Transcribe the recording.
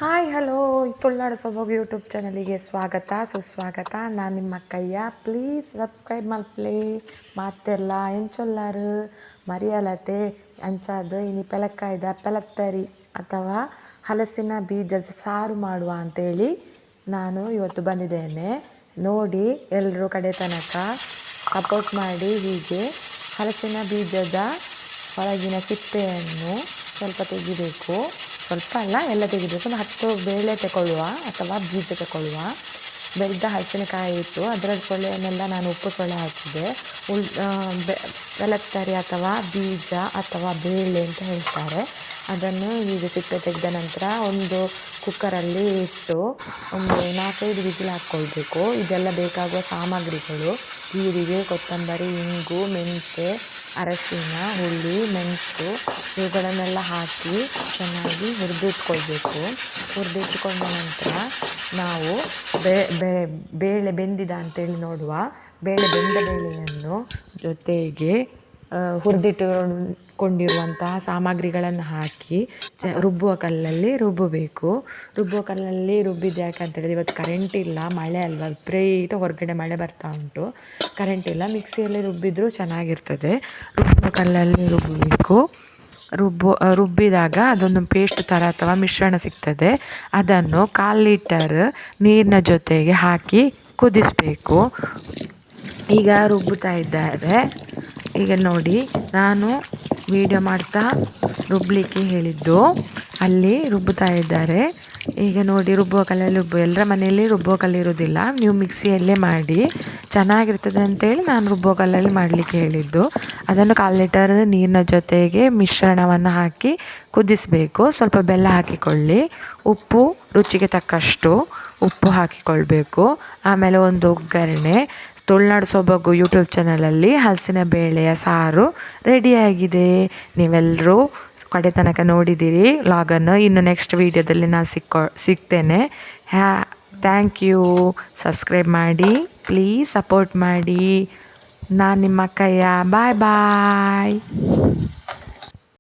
Hi hello Tulunadu ಸೊಬಗು YouTube ಚಾನಲಿಗೆ ಸ್ವಾಗತ ಸುಸ್ವಾಗತ. ನಾನು ನಿಮ್ಮ ಅಕ್ಕಯ್ಯ. ಪ್ಲೀಸ್ ಸಬ್ಸ್ಕ್ರೈಬ್ ಮಲ್ಪಲೆ ಮಾತೆಲ್ಲ ಎಂಚೊಲ್ಲಾರು ಮರಿಯಲತೆ ಅಂಚಾದ ಇನಿ ಪೆಲಕ್ಕಾಯ್ದ ಪೆಲತ್ತರಿ ಅಥವಾ ಹಲಸಿನ ಬೀಜದ ಸಾರು ಮಾಡುವ ಅಂತೇಳಿ ನಾನು ಇವತ್ತು ಬಂದಿದ್ದೇನೆ. ನೋಡಿ ಎಲ್ಲರೂ ಕಡೆ ತನಕ ಸಪೋರ್ಟ್ ಮಾಡಿ. ಹೀಗೆ ಹಲಸಿನ ಬೀಜದ ಹೊರಗಿನ ಸಿಪ್ಪೆಯನ್ನು ಸ್ವಲ್ಪ ತೆಗಿಬೇಕು. ಸ್ವಲ್ಪ ಅಲ್ಲ, ಎಲ್ಲ ತೆಗಿಬೇಕು. ಒಂದು 10 ಬೇಳೆ ತಗೊಳ್ಳುವ ಅಥವಾ ಬೀಜ ತಗೊಳ್ಳುವ. ಬೆಳೆದ ಹಲಸಿನಕಾಯಿ ಇತ್ತು, ಅದರ ಸೊಳೆಯನ್ನೆಲ್ಲ ನಾನು ಉಪ್ಪು ಸೊಳ್ಳೆ ಹಾಕಿದೆ. ಬೆಲತ್ತರಿ ಅಥವಾ ಬೀಜ ಅಥವಾ ಬೇಳೆ ಅಂತ ಹೇಳ್ತಾರೆ. ಅದನ್ನು ಹೀಗೆ ಸಿಪ್ಪೆ ತೆಗೆದ ನಂತರ ಒಂದು ಕುಕ್ಕರಲ್ಲಿ ಇಟ್ಟು ಒಂದು 4-5 ವಿಸಿಲ್ ಹಾಕ್ಕೊಳ್ಬೇಕು. ಇದೆಲ್ಲ ಬೇಕಾಗುವ ಸಾಮಗ್ರಿಗಳು: ಜೀರಿಗೆ, ಕೊತ್ತಂಬರಿ, ಇಂಗು, ಮೆಂತೆ, ಅರಶಿನ, ಹುಳಿ, ಮೆಣಸು ಇವುಗಳನ್ನೆಲ್ಲ ಹಾಕಿ ಚೆನ್ನಾಗಿ ಹುರಿದಿಟ್ಕೊಳ್ಬೇಕು. ಹುರಿದಿಟ್ಕೊಂಡ ನಂತರ ನಾವು ಬೇಳೆ ಬೆಂದಿದ ಅಂತೇಳಿ ನೋಡುವ. ಬೆಂದ ಬೇಳೆಯನ್ನು ಜೊತೆಗೆ ಹುರಿದಿಟ್ಟುಕೊಂಡಿರುವಂತಹ ಸಾಮಗ್ರಿಗಳನ್ನು ಹಾಕಿ ರುಬ್ಬುವ ಕಲ್ಲಲ್ಲಿ ರುಬ್ಬಬೇಕು. ರುಬ್ಬುವ ಕಲ್ಲಲ್ಲಿ ರುಬ್ಬಿದ್ದು ಯಾಕಂತೇಳಿದ್ರೆ ಇವತ್ತು ಕರೆಂಟ್ ಇಲ್ಲ, ಮಳೆ ಅಲ್ವಾ, ವಿಪರೀತ ಹೊರಗಡೆ ಮಳೆ ಬರ್ತಾ ಉಂಟು, ಕರೆಂಟ್ ಇಲ್ಲ. ಮಿಕ್ಸಿಯಲ್ಲಿ ರುಬ್ಬಿದ್ರೂ ಚೆನ್ನಾಗಿರ್ತದೆ. ರುಬ್ಬುವ ಕಲ್ಲಲ್ಲಿ ರುಬ್ಬಬೇಕು. ರುಬ್ಬಿದಾಗ ಅದೊಂದು ಪೇಸ್ಟ್ ಥರ ಅಥವಾ ಮಿಶ್ರಣ ಸಿಗ್ತದೆ. ಅದನ್ನು 1/4 ಲೀಟರ್ ನೀರಿನ ಜೊತೆಗೆ ಹಾಕಿ ಕುದಿಸಬೇಕು. ಈಗ ರುಬ್ಬುತ್ತಾ ಇದ್ದಾರೆ. ಈಗ ನೋಡಿ, ನಾನು ವಿಡಿಯೋ ಮಾಡ್ತಾ ರುಬ್ಬಲಿಕ್ಕೆ ಹೇಳಿದ್ದು, ಅಲ್ಲಿ ರುಬ್ಬುತ್ತಾ ಇದ್ದಾರೆ. ಈಗ ನೋಡಿ, ರುಬ್ಬುವ ಕಲ್ಲಲ್ಲಿ ಎಲ್ಲರ ಮನೆಯಲ್ಲಿ ರುಬ್ಬುವ ಕಲ್ಲು ಇರೋದಿಲ್ಲ, ನೀವು ಮಿಕ್ಸಿಯಲ್ಲೇ ಮಾಡಿ ಚೆನ್ನಾಗಿರ್ತದೆ ಅಂತೇಳಿ ನಾನು ರುಬ್ಬುವ ಕಲ್ಲಲ್ಲಿ ಮಾಡಲಿಕ್ಕೆ ಹೇಳಿದ್ದು. ಅದನ್ನು 1/4 ಲೀಟರ್ ನೀರಿನ ಜೊತೆಗೆ ಮಿಶ್ರಣವನ್ನು ಹಾಕಿ ಕುದಿಸಬೇಕು. ಸ್ವಲ್ಪ ಬೆಲ್ಲ ಹಾಕಿಕೊಳ್ಳಿ, ಉಪ್ಪು ರುಚಿಗೆ ತಕ್ಕಷ್ಟು ಉಪ್ಪು ಹಾಕಿಕೊಳ್ಬೇಕು. ಆಮೇಲೆ ಒಂದು ಒಗ್ಗರಣೆ. ತುಳುನಾಡು ಸೊಬಗು ಯೂಟ್ಯೂಬ್ ಚಾನಲಲ್ಲಿ ಹಲಸಿನ ಬೇಳೆಯ ಸಾರು ರೆಡಿಯಾಗಿದೆ. ನೀವೆಲ್ಲರೂ ಕಡೆ ತನಕ ನೋಡಿದ್ದೀರಿ ಲಾಗನ್ನು. ಇನ್ನು ನೆಕ್ಸ್ಟ್ ವೀಡಿಯೋದಲ್ಲಿ ನಾನು ಸಿಗ್ತೇನೆ. Thank you. ಸಬ್ಸ್ಕ್ರೈಬ್ ಮಾಡಿ, ಪ್ಲೀಸ್ ಸಪೋರ್ಟ್ ಮಾಡಿ. ನಾನು ನಿಮ್ಮ ಅಕ್ಕಯ್ಯ. ಬಾಯ್ ಬಾಯ್.